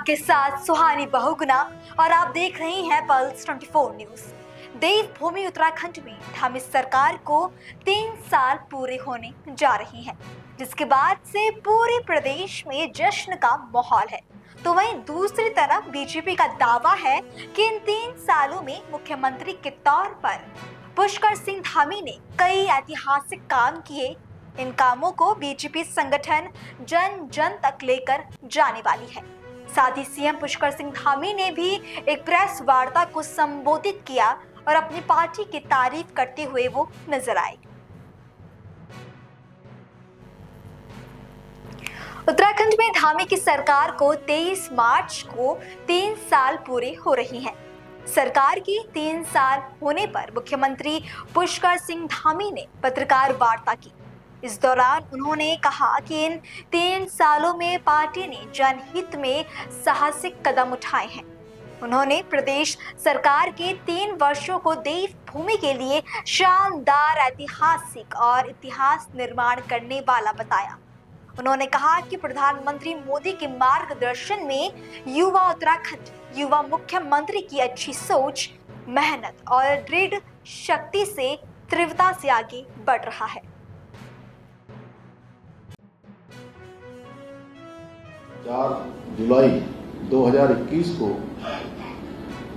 आपके साथ सुहानी बहुगुना और आप देख रहे हैं पल्स 24 न्यूज। देवभूमि उत्तराखंड में धामी सरकार को 3 साल पूरे होने जा रहे हैं, जिसके बाद से पूरे प्रदेश में जश्न का माहौल है। तो वहीं दूसरी तरफ बीजेपी का दावा है कि इन 3 सालों में मुख्यमंत्री के तौर पर पुष्कर सिंह धामी ने कई ऐतिहासिक काम किए। इन कामों को बीजेपी संगठन जन जन तक लेकर जाने वाली है। साथ ही सीएम पुष्कर सिंह धामी ने भी एक प्रेस वार्ता को संबोधित किया और अपनी पार्टी की तारीफ करते हुए वो नजर आए। उत्तराखंड में धामी की सरकार को 23 मार्च को 3 साल पूरे हो रही हैं। सरकार की 3 साल होने पर मुख्यमंत्री पुष्कर सिंह धामी ने पत्रकार वार्ता की। इस दौरान उन्होंने कहा कि इन 3 सालों में पार्टी ने जनहित में साहसिक कदम उठाए हैं। उन्होंने प्रदेश सरकार के 3 वर्षों को देवभूमि के लिए शानदार, ऐतिहासिक और इतिहास निर्माण करने वाला बताया। उन्होंने कहा कि प्रधानमंत्री मोदी के मार्गदर्शन में युवा उत्तराखंड युवा मुख्यमंत्री की अच्छी सोच, मेहनत और दृढ़ शक्ति से तीव्रता से आगे बढ़ रहा है। 4 जुलाई 2021 को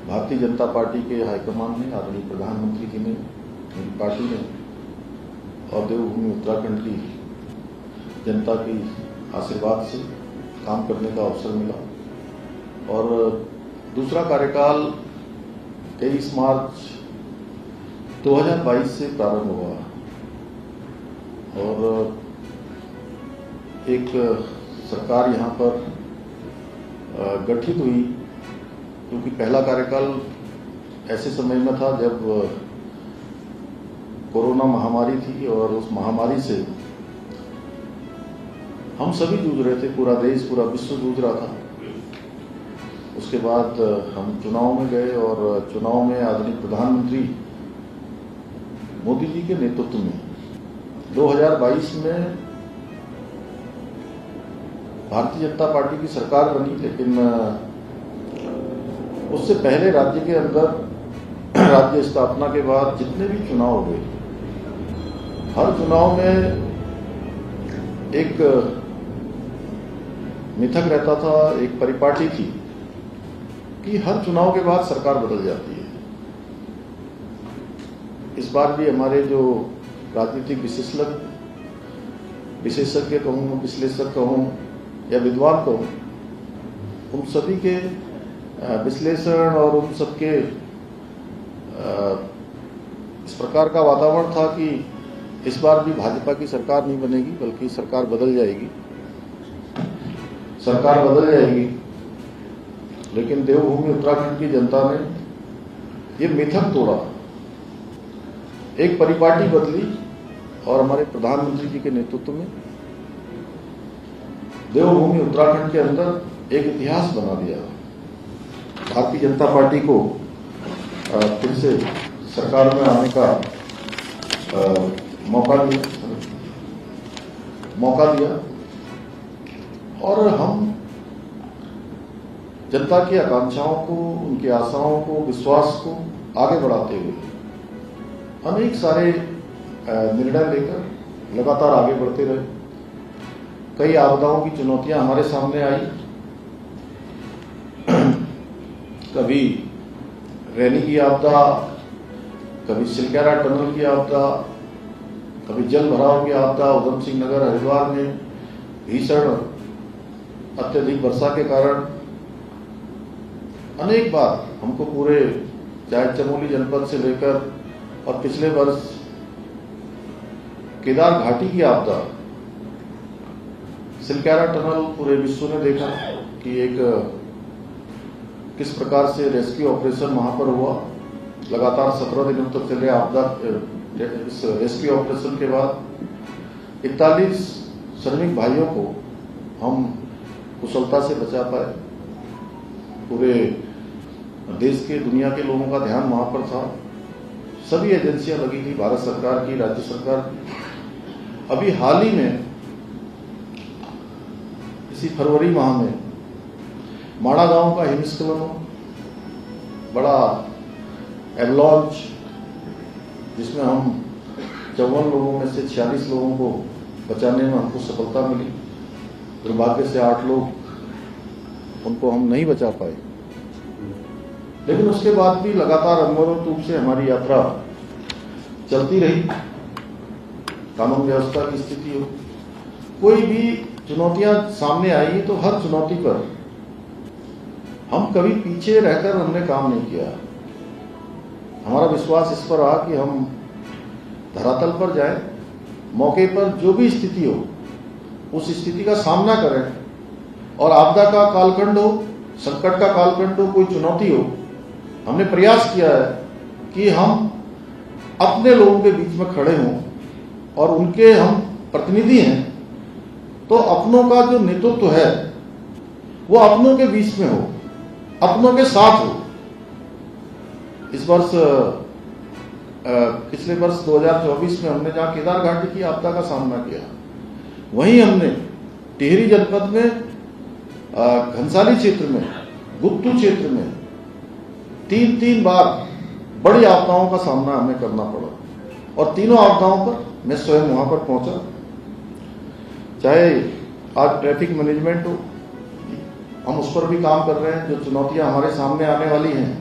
भारतीय जनता पार्टी के हाईकमान ने, आदरणीय प्रधानमंत्री जी ने, मेरी पार्टी ने और देवभूमि उत्तराखंड की जनता की आशीर्वाद से काम करने का अवसर मिला और दूसरा कार्यकाल 23 मार्च 2022 से प्रारंभ हुआ और एक सरकार यहाँ पर गठित हुई, क्योंकि पहला कार्यकाल ऐसे समय में था जब कोरोना महामारी थी और उस महामारी से हम सभी जूझ रहे थे, पूरा देश, पूरा विश्व जूझ रहा था। उसके बाद हम चुनाव में गए और चुनाव में आदरणीय प्रधानमंत्री मोदी जी के नेतृत्व में 2022 में भारतीय जनता पार्टी की सरकार बनी। लेकिन उससे पहले राज्य के अंदर राज्य स्थापना के बाद जितने भी चुनाव हुए, हर चुनाव में एक मिथक रहता था, एक परिपाटी थी कि हर चुनाव के बाद सरकार बदल जाती है। इस बार भी हमारे जो राजनीतिक विशेषज्ञ कहूँ, विश्लेषक कहूँ या विद्वान कहूँ, उन सभी के विश्लेषण और उन सबके इस प्रकार का वातावरण था कि इस बार भी भाजपा की सरकार नहीं बनेगी, बल्कि सरकार बदल जाएगी, सरकार बदल जाएगी। लेकिन देवभूमि उत्तराखंड की जनता ने ये मिथक तोड़ा, एक परिपाटी बदली और हमारे प्रधानमंत्री जी के नेतृत्व में देवभूमि उत्तराखंड के अंदर एक इतिहास बना दिया। भारतीय जनता पार्टी को फिर से सरकार में आने का मौका दिया और हम जनता की आकांक्षाओं को, उनकी आशाओं को, विश्वास को आगे बढ़ाते हुए अनेक सारे निर्णय लेकर लगातार आगे बढ़ते रहे। कई आपदाओं की चुनौतियां हमारे सामने आई, कभी रैनी की आपदा, कभी सिलक्यारा टनल की आपदा, कभी जल भराव की आपदा। उधम सिंह नगर हरिद्वार में भीषण अत्यधिक वर्षा के कारण अनेक बार हमको पूरे, चाहे चमोली जनपद से लेकर और पिछले वर्ष केदार घाटी की आपदा, सिलक्यारा टनल, पूरे विश्व ने देखा कि एक किस प्रकार से रेस्क्यू ऑपरेशन वहां पर हुआ। लगातार 17 दिनों तक चले आपदा। इस रेस्क्यू ऑपरेशन के बाद 41 श्रमिक भाइयों को हम कुशलता से बचा पाए। पूरे देश के, दुनिया के लोगों का ध्यान वहां पर था। सभी एजेंसियां लगी थी, भारत सरकार की, राज्य सरकार की। अभी हाल ही में इसी फरवरी माह में माड़ा गांव का हिमस्खलन, बड़ा एवलॉन्च, जिसमें हम 54 लोगों में से 46 लोगों को बचाने में हमको सफलता मिली। दुर्भाग्य से 8 लोग उनको हम नहीं बचा पाए, लेकिन उसके बाद भी लगातार अनवरत रूप से हमारी यात्रा चलती रही। कानून व्यवस्था की स्थिति हो, कोई भी चुनौतियां सामने आई तो हर चुनौती पर हम कभी पीछे रहकर हमने काम नहीं किया। हमारा विश्वास इस पर रहा कि हम धरातल पर जाएं, मौके पर जो भी स्थिति हो उस स्थिति का सामना करें, और आपदा का कालखंड हो, संकट का कालखंड हो, कोई चुनौती हो, हमने प्रयास किया है कि हम अपने लोगों के बीच में खड़े हों और उनके हम प्रतिनिधि हैं, तो अपनों का जो नेतृत्व है वो अपनों के बीच में हो, अपनों के साथ हो। इस वर्ष पिछले वर्ष 2024 में हमने जहां केदार घाटी की आपदा का सामना किया, वहीं हमने टिहरी जनपद में घनसाली क्षेत्र में, गुप्तू क्षेत्र में 3 बार बड़ी आपदाओं का सामना हमें करना पड़ा, और तीनों आपदाओं पर मैं स्वयं वहां पर पहुंचा। चाहे आज ट्रैफिक मैनेजमेंट हो, हम उस पर भी काम कर रहे हैं, जो चुनौतियां हमारे सामने आने वाली हैं।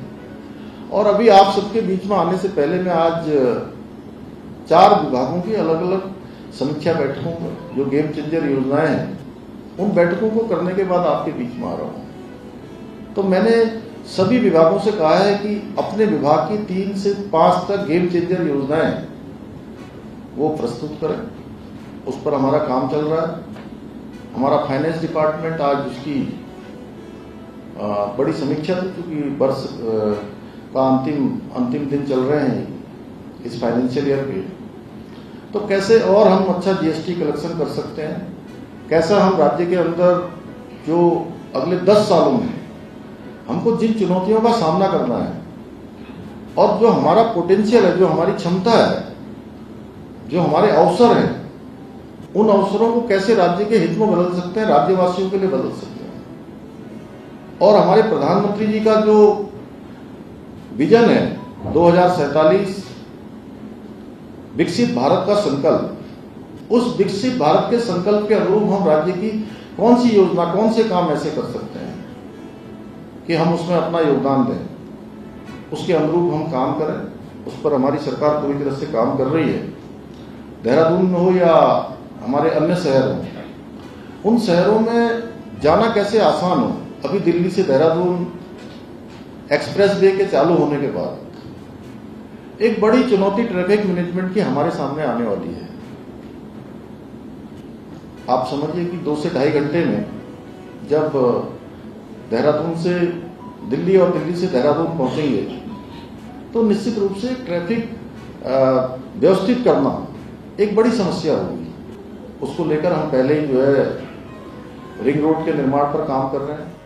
और अभी आप सबके बीच में आने से पहले मैं आज 4 विभागों की अलग अलग समीक्षा बैठकों पर, जो गेम चेंजर योजनाएं हैं, उन बैठकों को करने के बाद आपके बीच में आ रहा हूं। तो मैंने सभी विभागों से कहा है कि अपने विभाग की 3 से 5 तक गेम चेंजर योजनाएं वो प्रस्तुत करें। उस पर हमारा काम चल रहा है। हमारा फाइनेंस डिपार्टमेंट आज उसकी बड़ी समीक्षा थी, क्योंकि वर्ष का अंतिम दिन चल रहे हैं इस फाइनेंशियल ईयर के। तो कैसे और हम अच्छा जीएसटी कलेक्शन कर सकते हैं, कैसा हम राज्य के अंदर जो अगले 10 सालों में हमको जिन चुनौतियों का सामना करना है, और जो हमारा पोटेंशियल है, जो हमारी क्षमता है, जो हमारे अवसर हैं, उन अवसरों को कैसे राज्य के हित में बदल सकते हैं, राज्यवासियों के लिए बदल सकते हैं। और हमारे प्रधानमंत्री जी का जो विजन है 2047 विकसित भारत का संकल्प, उस विकसित भारत के संकल्प के अनुरूप हम राज्य की कौन सी योजना, कौन से काम ऐसे कर सकते हैं कि हम उसमें अपना योगदान दें, उसके अनुरूप हम काम करें। उस पर हमारी सरकार पूरी तरह से काम कर रही है। देहरादून में हो या हमारे अन्य शहर हो, उन शहरों में जाना कैसे आसान हो। अभी दिल्ली से देहरादून एक्सप्रेस वे के चालू होने के बाद एक बड़ी चुनौती ट्रैफिक मैनेजमेंट की हमारे सामने आने वाली है। आप समझिए कि 2 से ढाई घंटे में जब देहरादून से दिल्ली और दिल्ली से देहरादून पहुंचेंगे, तो निश्चित रूप से ट्रैफिक व्यवस्थित करना एक बड़ी समस्या होगी। उसको लेकर हम पहले ही जो है रिंग रोड के निर्माण पर काम कर रहे हैं।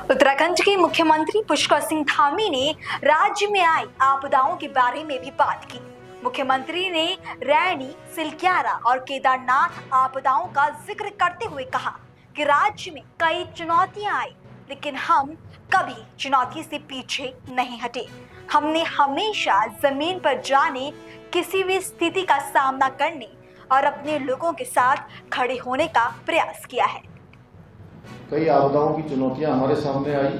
उत्तराखंड के मुख्यमंत्री पुष्कर सिंह धामी ने राज्य में आई आपदाओं के बारे में भी बात की। मुख्यमंत्री ने रैनी, सिलक्यारा और केदारनाथ आपदाओं का जिक्र करते हुए कहा कि राज्य में कई चुनौतियां आई, लेकिन हम कभी चुनौती से पीछे नहीं हटे। हमने हमेशा जमीन पर जाने, किसी भी स्थिति का सामना करने और अपने लोगों के साथ खड़े होने का प्रयास किया है। कई आपदाओं की चुनौतियां हमारे सामने आई।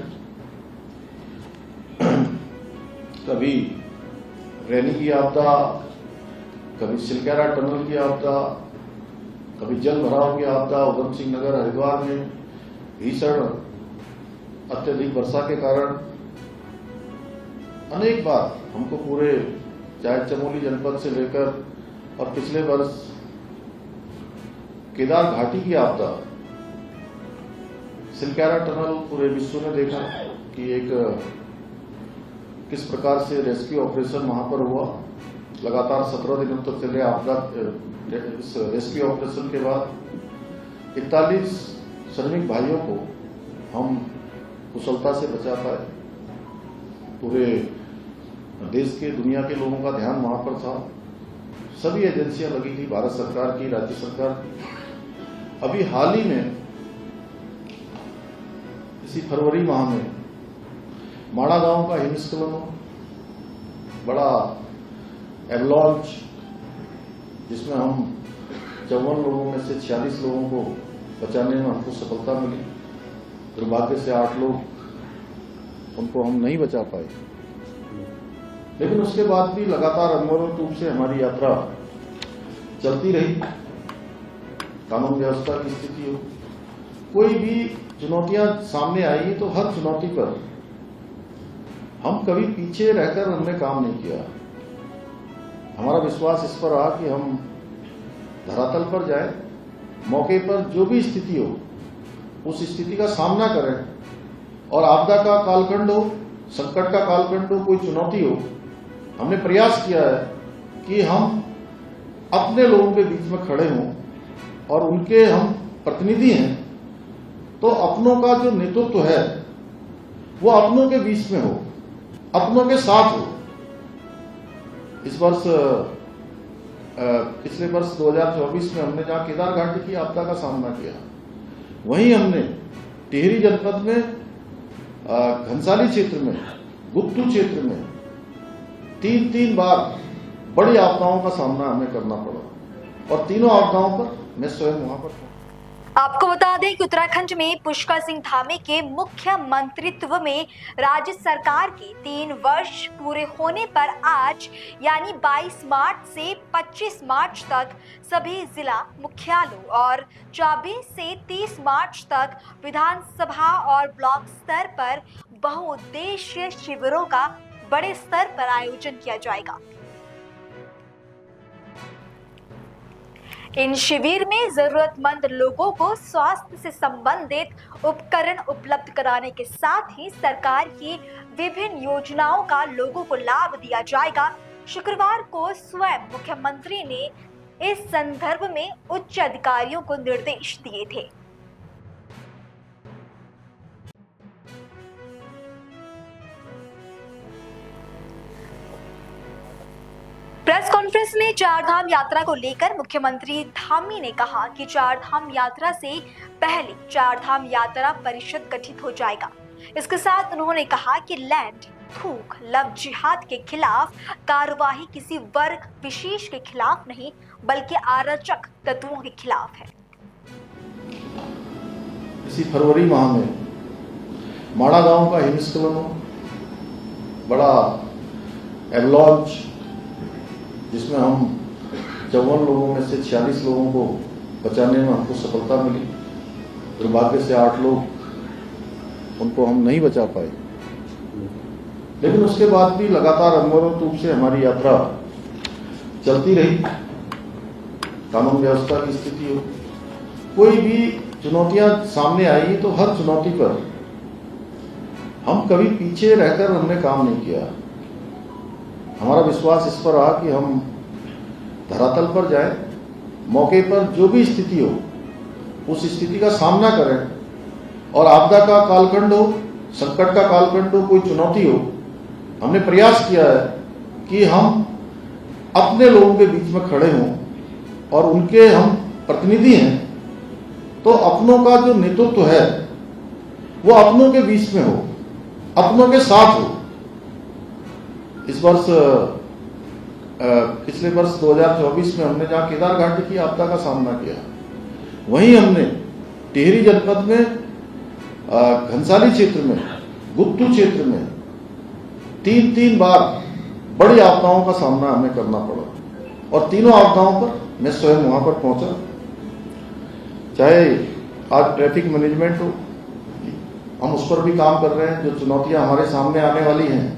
कभी रैनी की आपदा, कभी सिलक्यारा टनल की आपदा, कभी जल भराव की आपदा, उधम सिंह नगर हरिद्वार में भीषण अत्यधिक वर्षा के कारण अनेक बार हमको पूरे चाहे चमोली जनपद से लेकर और पिछले वर्ष केदार घाटी की आपदा, सिलक्यारा टनल, पूरे विश्व ने देखा कि एक किस प्रकार से रेस्क्यू ऑपरेशन वहां पर हुआ। लगातार 17 दिनों तक चले आपदा। इस रेस्क्यू ऑपरेशन के बाद 41 श्रमिक भाइयों को हम कुशलता से बचा पाए। पूरे देश के, दुनिया के लोगों का ध्यान वहां पर था। सभी एजेंसियां लगी थी, भारत सरकार की, राज्य सरकार की। अभी हाल ही में इस इसी फरवरी माह में माड़ा गांव का हिमस्खलन, बड़ा एवलांच, जिसमें हम 54 लोगों में से 46 लोगों को बचाने में हमको सफलता मिली। दुर्भाग्य से 8 लोग उनको हम नहीं बचा पाए, लेकिन उसके बाद भी लगातार अनवरत रूप से हमारी यात्रा चलती रही। कानून व्यवस्था की स्थिति हो, कोई भी चुनौतियां सामने आई तो हर चुनौती पर हम कभी पीछे रहकर हमने काम नहीं किया। हमारा विश्वास इस पर रहा कि हम धरातल पर जाए, मौके पर जो भी स्थिति हो उस स्थिति का सामना करें, और आपदा का कालखंड हो, संकट का कालखंड हो, कोई चुनौती हो, हमने प्रयास किया है कि हम अपने लोगों के बीच में खड़े हों और उनके हम प्रतिनिधि हैं, तो अपनों का जो नेतृत्व है वो अपनों के बीच में हो, अपनों के साथ हो। इस वर्ष पिछले वर्ष 2024 में हमने जहां केदार घाटी की आपदा का सामना किया, वहीं हमने टिहरी जनपद में घनसाली क्षेत्र में, गुत्तू क्षेत्र में 3 बार बड़ी आपदाओं का सामना हमें करना पड़ा, और तीनों आपदाओं पर मैं स्वयं वहां पर था। आपको बता दें कि उत्तराखंड में पुष्कर सिंह धामी के मुख्यमंत्रित्व में राज्य सरकार के 3 वर्ष पूरे होने पर आज यानी 22 मार्च से 25 मार्च तक सभी जिला मुख्यालयों और 24 से 30 मार्च तक विधानसभा और ब्लॉक स्तर पर बहुउद्देशीय शिविरों का बड़े स्तर पर आयोजन किया जाएगा। इन शिविर में जरूरतमंद लोगों को स्वास्थ्य से संबंधित उपकरण उपलब्ध कराने के साथ ही सरकार की विभिन्न योजनाओं का लोगों को लाभ दिया जाएगा। शुक्रवार को स्वयं मुख्यमंत्री ने इस संदर्भ में उच्च अधिकारियों को निर्देश दिए थे। प्रेस कॉन्फ्रेंस में चारधाम यात्रा को लेकर मुख्यमंत्री धामी ने कहा कि चारधाम यात्रा से पहले चारधाम यात्रा परिषद गठित हो जाएगा। इसके साथ उन्होंने कहा कि लैंड, थूक, लव जिहाद के खिलाफ कार्यवाही किसी वर्ग विशेष के खिलाफ नहीं बल्कि अराजक तत्वों के खिलाफ है। इसी फरवरी माह में माड़ा गांव का हिमस्खलन, बड़ा एवलांच, जिसमें हम 54 लोगों में से 46 लोगों को बचाने में हमको सफलता मिली। दुर्भाग्य से 8 लोग उनको हम नहीं बचा पाए, लेकिन उसके बाद भी लगातार अनवरत रूप से हमारी यात्रा चलती रही। कानून व्यवस्था की स्थिति हो, कोई भी चुनौतियां सामने आई तो हर चुनौती पर हम कभी पीछे रहकर हमने काम नहीं किया। हमारा विश्वास इस पर रहा कि हम धरातल पर जाए, मौके पर जो भी स्थिति हो उस स्थिति का सामना करें, और आपदा का कालखंड हो, संकट का कालखंड हो, कोई चुनौती हो, हमने प्रयास किया है कि हम अपने लोगों के बीच में खड़े हों और उनके हम प्रतिनिधि हैं, तो अपनों का जो नेतृत्व है वो अपनों के बीच में हो, अपनों के साथ हो। इस वर्ष पिछले वर्ष 2024 में हमने जहां केदार घाटी की आपदा का सामना किया, वहीं हमने टिहरी जनपद में घनसाली क्षेत्र में, गुत्तू क्षेत्र में 3 बार बड़ी आपदाओं का सामना हमें करना पड़ा, और तीनों आपदाओं पर मैं स्वयं वहां पर पहुंचा। चाहे आज ट्रैफिक मैनेजमेंट हो, हम उस पर भी काम कर रहे हैं, जो चुनौतियां हमारे सामने आने वाली हैं।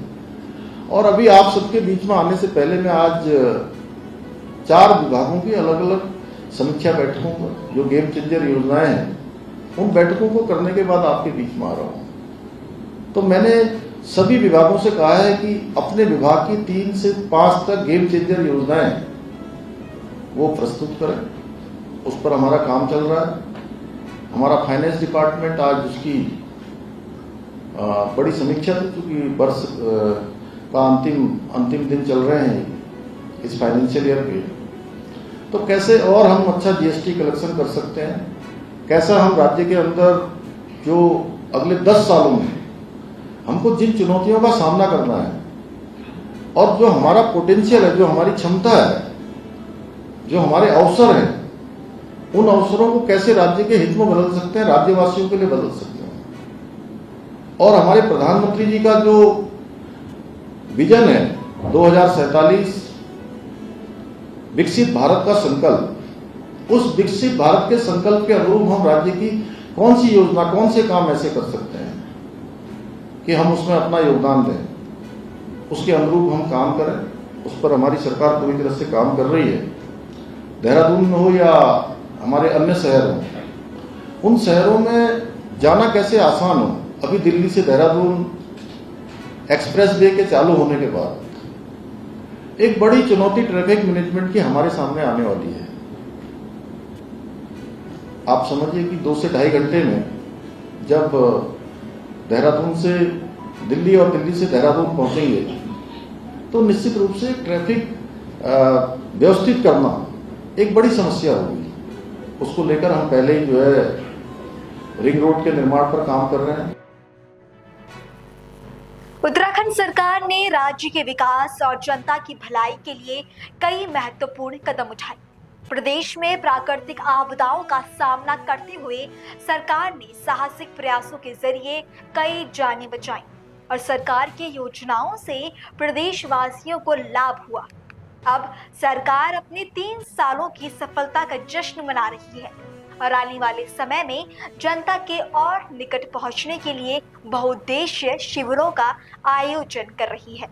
और अभी आप सबके बीच में आने से पहले मैं आज 4 विभागों की अलग अलग समीक्षा बैठकों पर, जो गेम चेंजर योजनाएं हैं, उन बैठकों को करने के बाद आपके बीच में आ रहा हूं। तो मैंने सभी विभागों से कहा है कि अपने विभाग की 3 से 5 तक गेम चेंजर योजनाएं वो प्रस्तुत करें। उस पर हमारा काम चल रहा है। हमारा फाइनेंस डिपार्टमेंट आज उसकी बड़ी समीक्षा थी, क्योंकि वर्ष का अंतिम दिन चल रहे हैं इस फाइनेंशियल ईयर के। तो कैसे और हम अच्छा जीएसटी कलेक्शन कर सकते हैं, कैसा हम राज्य के अंदर जो अगले 10 सालों में हमको जिन चुनौतियों का सामना करना है और जो हमारा पोटेंशियल है, जो हमारी क्षमता है, जो हमारे अवसर हैं, उन अवसरों को कैसे राज्य के हित में बदल सकते हैं, राज्यवासियों के लिए बदल सकते हैं। और हमारे प्रधानमंत्री जी का जो विजन है 2047 विकसित भारत का संकल्प, उस विकसित भारत के संकल्प के अनुरूप हम राज्य की कौन सी योजना, कौन से काम ऐसे कर सकते हैं कि हम उसमें अपना योगदान दें, उसके अनुरूप हम काम करें। उस पर हमारी सरकार पूरी तरह से काम कर रही है। देहरादून में हो या हमारे अन्य शहर हो, उन शहरों में जाना कैसे आसान हो। अभी दिल्ली से देहरादून एक्सप्रेस वे के चालू होने के बाद एक बड़ी चुनौती ट्रैफिक मैनेजमेंट की हमारे सामने आने वाली है। आप समझिए कि 2 से ढाई घंटे में जब देहरादून से दिल्ली और दिल्ली से देहरादून पहुंचेंगे तो निश्चित रूप से ट्रैफिक व्यवस्थित करना एक बड़ी समस्या होगी। उसको लेकर हम पहले ही जो है रिंग रोड के निर्माण पर काम कर रहे हैं। उत्तराखंड सरकार ने राज्य के विकास और जनता की भलाई के लिए कई महत्वपूर्ण कदम उठाए। प्रदेश में प्राकृतिक आपदाओं का सामना करते हुए सरकार ने साहसिक प्रयासों के जरिए कई जानें बचाई और सरकार की योजनाओं से प्रदेशवासियों को लाभ हुआ। अब सरकार अपने 3 सालों की सफलता का जश्न मना रही है और आने वाले समय में जनता के और निकट पहुंचने के लिए बहुउद्देशीय शिविरों का आयोजन कर रही है।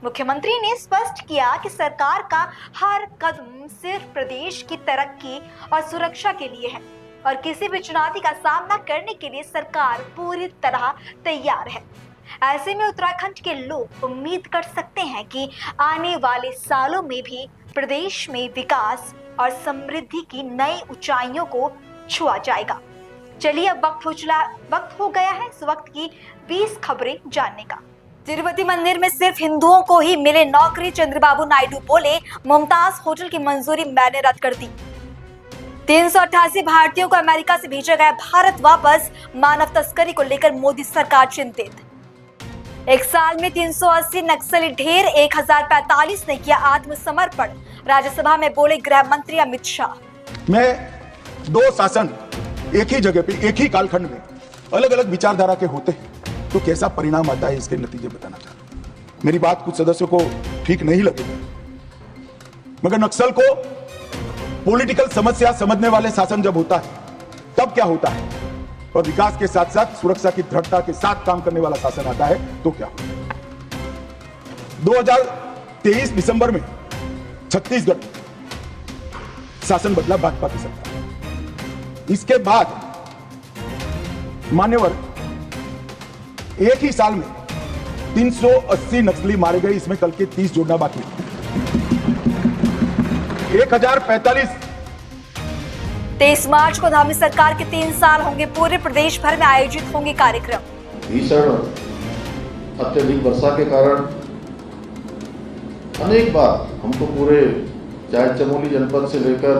मुख्यमंत्री ने स्पष्ट किया कि सरकार का हर कदम सिर्फ प्रदेश की तरक्की और सुरक्षा के लिए है और किसी भी चुनौती का सामना करने के लिए सरकार पूरी तरह तैयार है। ऐसे में उत्तराखंड के लोग उम्मीद कर सकते हैं कि आने वाले सालों में भी प्रदेश में विकास और समृद्धि की नई ऊंचाइयों को छुआ जाएगा। चलिए अब वक्त हो गया है इस वक्त की 20 खबरें जानने का। तिरुपति मंदिर में सिर्फ हिंदुओं को ही मिले नौकरी, चंद्रबाबू नायडू बोले, मुमताज होटल की मंजूरी मैंने रद्द कर दी। 388 भारतीयों को अमेरिका से भेजा गया भारत वापस, मानव तस्करी को लेकर मोदी सरकार चिंतित। एक साल में 380 नक्सली ढेर, 1045 ने किया आत्मसमर्पण, राज्यसभा में बोले गृह मंत्री अमित शाह। मैं 2 शासन एक ही जगह पे एक ही कालखंड में अलग अलग विचारधारा के होते हैं तो कैसा परिणाम आता है इसके नतीजे बताना चाहता हूं। मेरी बात कुछ सदस्यों को ठीक नहीं लगेगी, मगर नक्सल को पॉलिटिकल समस्या समझने वाले शासन जब होता है तब क्या होता है, और विकास के साथ साथ सुरक्षा की दृढ़ता के साथ काम करने वाला शासन आता है तो क्या होता है। 2023 दिसंबर में छत्तीसगढ़ शासन बदला भाजपा की सरकार। इसके बाद मान्यवर एक ही साल में 380 नक्सली मारे गए, इसमें कल के 30 जोड़ना बाकी है। 1045 23 मार्च को धामी सरकार के 3 साल होंगे पूरे, प्रदेश भर में आयोजित होंगे कार्यक्रम। भीषण अत्यधिक वर्षा के कारण अनेक बार हमको पूरे चाहे चमोली जनपद से लेकर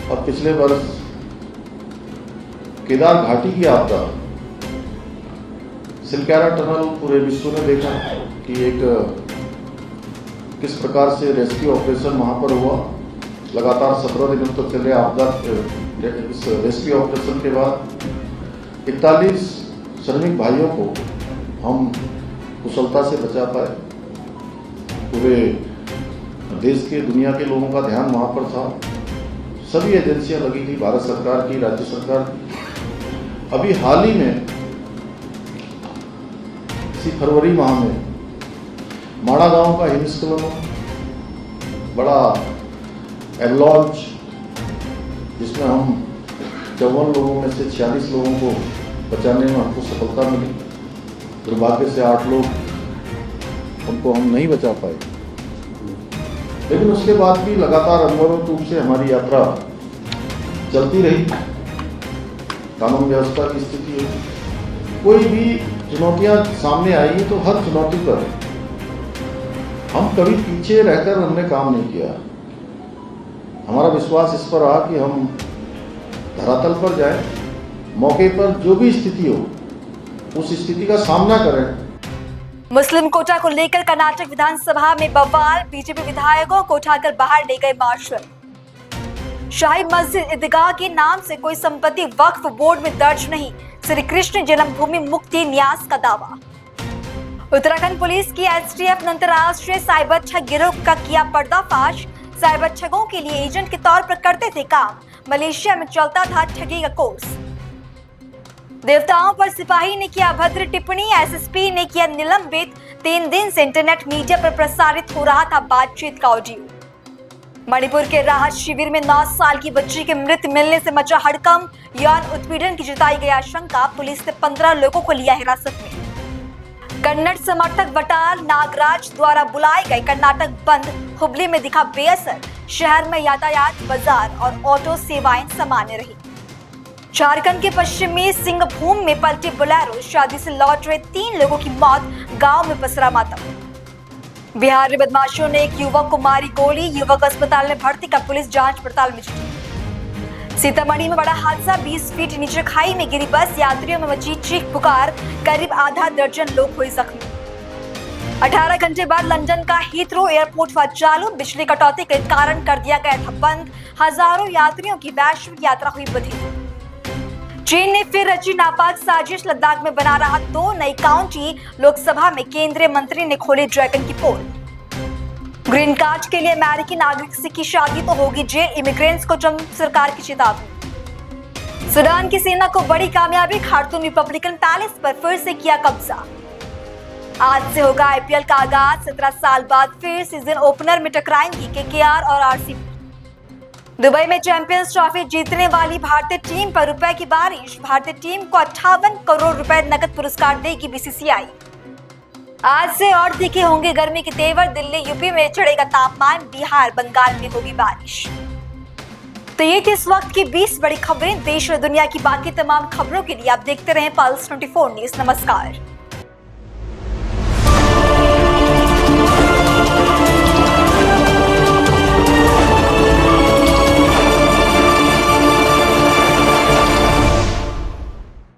और पिछले वर्ष केदार घाटी की आपदा, सिलक्यारा टनल, पूरे विश्व ने देखा कि किस प्रकार से रेस्क्यू ऑपरेशन वहां पर हुआ। लगातार 17 दिनों तक चले आपदा। इस रेस्क्यू ऑपरेशन के बाद 41 श्रमिक भाइयों को हम कुशलता से बचा पाए। पूरे देश के, दुनिया के लोगों का ध्यान वहां पर था। सभी एजेंसियां लगी थी, भारत सरकार की, राज्य सरकार की। अभी हाल ही में इसी फरवरी माह में माड़ा गांव का हिमस्खलन, बड़ा एवलॉन्च, जिसमें हम 54 लोगों में से 46 लोगों को बचाने में हमको सफलता मिली। दुर्भाग्य से 8 लोग, उनको हम नहीं बचा पाए, लेकिन उसके बाद भी लगातार अनवरत रूप से हमारी यात्रा चलती रही। कानून व्यवस्था की स्थिति है, कोई भी चुनौतियां सामने आई तो हर चुनौती पर हम कभी पीछे रहकर हमने काम नहीं किया। हमारा विश्वास इस पर रहा कि हम धरातल पर जाएं, मौके पर जो भी स्थिति हो उस स्थिति का सामना करें। मुस्लिम कोटा को लेकर कर्नाटक विधानसभा में बवाल, बीजेपी विधायकों को उठाकर बाहर ले गए मार्शल। शाही मस्जिद ईदगाह के नाम से कोई संपत्ति वक्फ बोर्ड में दर्ज नहीं, श्री कृष्ण जन्मभूमि मुक्ति न्यास का दावा। उत्तराखंड पुलिस की एसटीएफ ने अंतरराष्ट्रीय साइबर ठग गिरोह का किया पर्दाफाश। साइबर ठगों के लिए एजेंट के तौर पर करते थे काम, मलेशिया में चलता था ठगी का कोर्स। देवताओं पर सिपाही ने किया अभद्र टिप्पणी, एसएसपी ने किया निलंबित। 3 दिन से इंटरनेट मीडिया पर प्रसारित हो रहा था बातचीत का ऑडियो। मणिपुर के राहत शिविर में 9 साल की बच्ची के मृत मिलने से मचा हड़कंप, यौन उत्पीड़न की जताई गई आशंका, पुलिस ने 15 लोगों को लिया हिरासत में। कन्नड़ समर्थक वटाल नागराज द्वारा बुलाए गए कर्नाटक बंद, हुबली में दिखा बेअसर, शहर में यातायात, बाजार और ऑटो सेवाएं सामान्य रही। झारखंड के पश्चिमी सिंहभूम में पलटी बोलेरो, शादी से लौट रहे 3 लोगों की मौत, गांव में पसरा मातम। बिहार में बदमाशों ने एक युवक को मारी गोली, युवक अस्पताल में भर्ती का पुलिस जांच पड़ताल में जुटी। सीतामढ़ी में बड़ा हादसा, 20 फीट नीचे खाई में गिरी बस, यात्रियों में मची चीख पुकार, करीब आधा दर्जन लोग हुए जख्मी। 18 घंटे बाद लंदन का हीथ्रो एयरपोर्ट हुआ चालू, बिजली कटौती के कारण कर दिया गया था बंद, हजारों यात्रियों की वैश्विक यात्रा हुई बाधित। चीन ने फिर रची नापाक साजिश, लद्दाख में बना रहा 2 नई काउंटी, लोकसभा में केंद्रीय मंत्री ने खोली ड्रैगन की पोल। ग्रीन कार्ड के लिए अमेरिकी नागरिक से की शादी तो होगी जेल, इमिग्रेंट्स को ट्रंप सरकार की चेतावनी। सूडान की सेना को बड़ी कामयाबी, खार्तूम रिपब्लिकन पैलेस पर फिर से किया कब्जा। आज से होगा आईपीएल का आगाज, 17 साल बाद फिर सीजन ओपनर में टकराएंगी केकेआर और आरसीबी। दुबई में चैंपियंस ट्रॉफी जीतने वाली भारतीय टीम पर रुपए की बारिश, भारतीय टीम को 58 करोड़ रुपए नकद पुरस्कार देगी बीसीसीआई। आज से और तीखे होंगे गर्मी के तेवर, दिल्ली यूपी में चढ़ेगा तापमान, बिहार बंगाल में होगी बारिश। तो ये थी इस वक्त की 20 बड़ी खबरें। देश और दुनिया की बाकी तमाम खबरों के लिए आप देखते रहें पल्स 24 न्यूज। नमस्कार।